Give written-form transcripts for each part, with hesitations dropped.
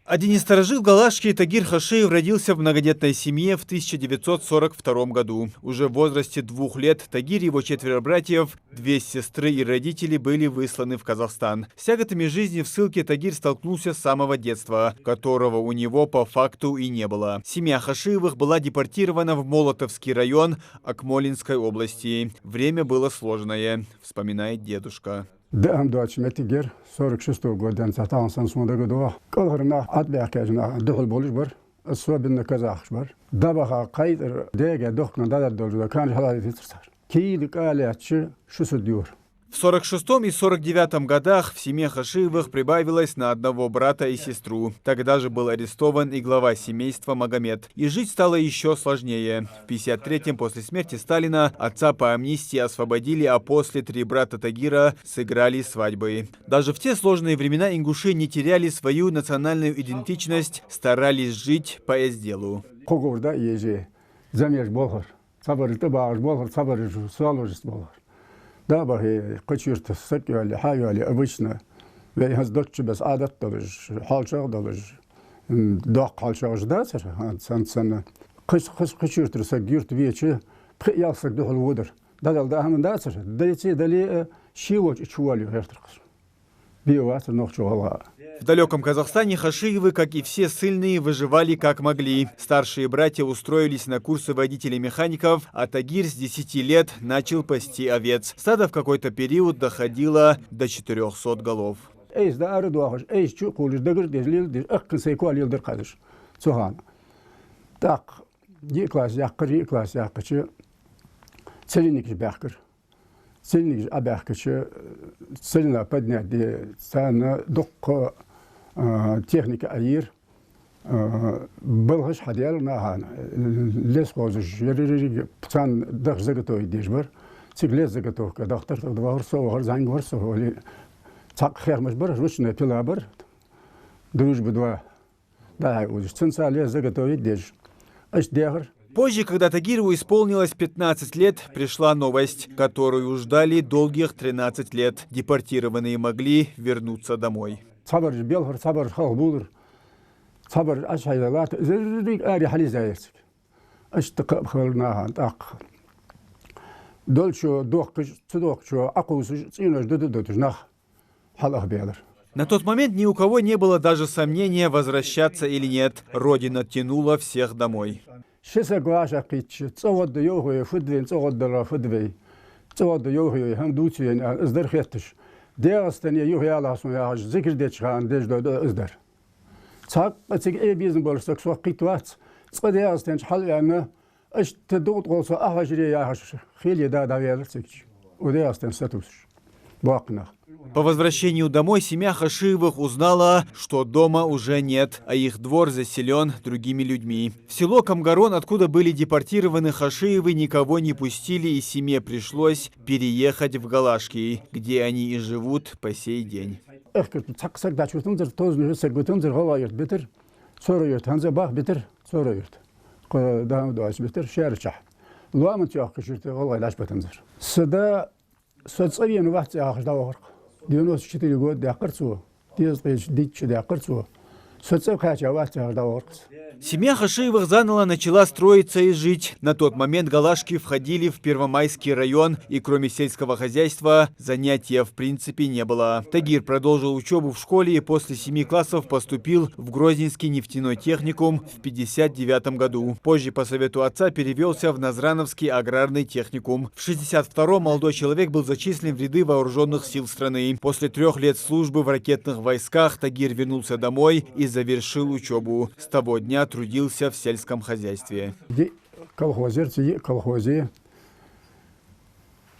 Один из старожил Галашки, Тагир Хашиев, родился в многодетной семье в 1942 году. Уже в возрасте 2 лет Тагир и его 4 братьев, 2 сестры и родители были высланы в Казахстан. С тяготами жизни в ссылке Тагир столкнулся с самого детства, которого у него по факту и не было. Семья Хашиевых была депортирована в Молотовский район Акмолинской области. Время было сложное, вспоминает дедушка. Дәм дачме Тагир 46 годан сатан сансунда года. Калгарна адбякажна дохл болуш бар. Особенно казахш бар. Дабаха кайдер деге дохна дадад должуда кан халали титсар. Киили калячы шусудюр. В 46 и 49 годах в семье Хашиевых прибавилось на одного брата и сестру. Тогда же был арестован и глава семейства Магомед. И жить стало еще сложнее. В 53-м после смерти Сталина отца по амнистии освободили, а после 3 брата Тагира сыграли свадьбы. Даже в те сложные времена ингуши не теряли свою национальную идентичность, старались жить по делу. Да, бахи, кочурт, сакюали, хаюали, обычно. Вей хаздокчи без адат долж, халчаг долж, док халчаг ждаться, сан. Кочурт, сакюрт, вече, приялсак дохл водер. Дадал дахам даться, дали шивоч чуали хертркс. Биоват нох чуала. В далеком Казахстане Хашиевы, как и все ссыльные, выживали как могли. Старшие братья устроились на курсы водителей-механиков, а Тагир с 10 лет начал пасти овец. Стадо в какой-то период доходило до 400 голов. Сильный обязкачи, сильно поднять док техника аир, был хадял на лес возж, пцан дах заготовить дежбар, цеглес заготовка, доктор два орсов, орзань орсов, или цак хермаш бар, ручная пила бар, дружба два, да, уже ценца лес заготовить деж, аж дегар. Позже, когда Тагиру исполнилось 15 лет, пришла новость, которую ждали долгих 13 лет. Депортированные могли вернуться домой. На тот момент ни у кого не было даже сомнения, возвращаться или нет. Родина тянула всех домой. Шеса глаша кичи, цовод до йогой фудвин, цовод до фудвей, цовод до йогой хандуцин, сдерхеттиш. Деастане йогой аласун яж, зикрдечхан, деш до сдер. Цак, цик эбизн болсак со китвац, цадеастен халяна, аш тдот голса ахажри яж, хили да давелцик. Удеастен статус. Бакна. По возвращению домой семья Хашиевых узнала, что дома уже нет, а их двор заселен другими людьми. В село Камгарон, откуда были депортированы Хашиевы, никого не пустили, и семье пришлось переехать в Галашки, где они и живут по сей день. Соцовен вахте ахждавар. 94 года дякарцу. Дичи дякарцу. Соцов хача вахте ахждавар. Семья Хашиевых заново начала строиться и жить. На тот момент Галашки входили в Первомайский район, и кроме сельского хозяйства занятия в принципе не было. Тагир продолжил учебу в школе и после 7 классов поступил в Грозненский нефтяной техникум в 1959 году. Позже по совету отца перевелся в Назрановский аграрный техникум. В 1962-м молодой человек был зачислен в ряды вооруженных сил страны. После 3 лет службы в ракетных войсках Тагир вернулся домой и завершил учебу. С того дня трудился в сельском хозяйстве. Колхозе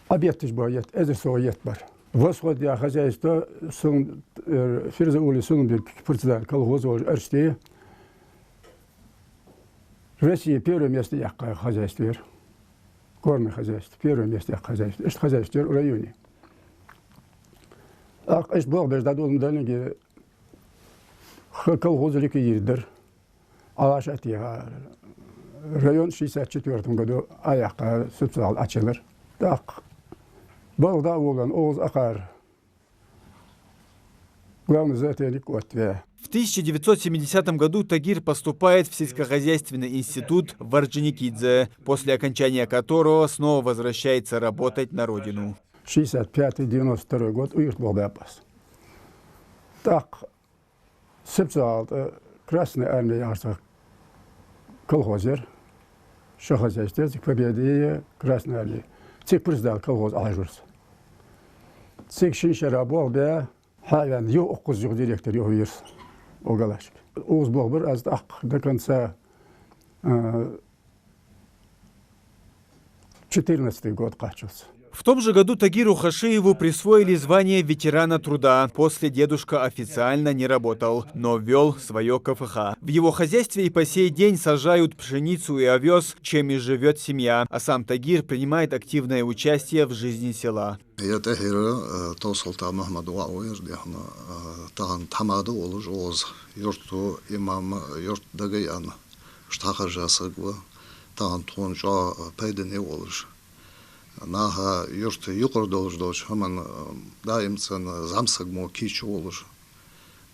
объект бывает, это соет бар. Восход я хозяйство фирза ули сунбек председатель колхоза Арсте. В России первое место я хозяйство. Горное хозяйство. Первое место я хозяйство. Это хозяйство в районе. Ах, это был без дадул дальники колхоза ликвидир. Алашатия район 64 году аяққа социал açılır. Так, bağda olan Oğuz Akar. Главный затейник вот. В 1970 году Тагир поступает в сельскохозяйственный институт в Орджоникидзе, после окончания которого снова возвращается работать на родину. 65-92 год уехал в Бабас. Так, 76 Красная армия, колхозер, шахозяйство, победы Красной армии. Цик признал колхоз Ажурс. Цик шинша работал, бе, хайван, ю окузюк директор, ю вирс. Огалашки. Узбогбер аз до конца 14 год качался. В том же году Тагиру Хашиеву присвоили звание ветерана труда. После дедушка официально не работал, но вел свое КФХ. В его хозяйстве и по сей день сажают пшеницу и овес, чем и живет семья. А сам Тагир принимает активное участие в жизни села. Я Тагир, то султан Махмад Уауэр, тан тамаду олуж оз, йорту имам йорт дагаян, штаха жасагва, тан тонжа пейдене олуж. Наха йорт юкор долж, хаман даимцен замсагмо кич олуж.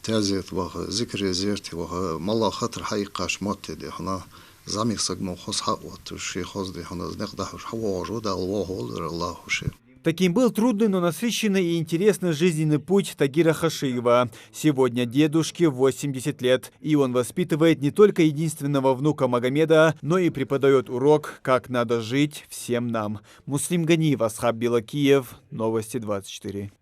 Тязет ваха зикре зерти ваха мала хатр хайкаш матте дехна. Замиксагмо хосха вот шейхоз дехна знехдахуш хавожу да аллаху аллахуши. Таким был трудный, но насыщенный и интересный жизненный путь Тагира Хашиева. Сегодня дедушке 80 лет, и он воспитывает не только единственного внука Магомеда, но и преподает урок, как надо жить всем нам. Муслим Ганиев, Асхаб Белакиев, Новости 24.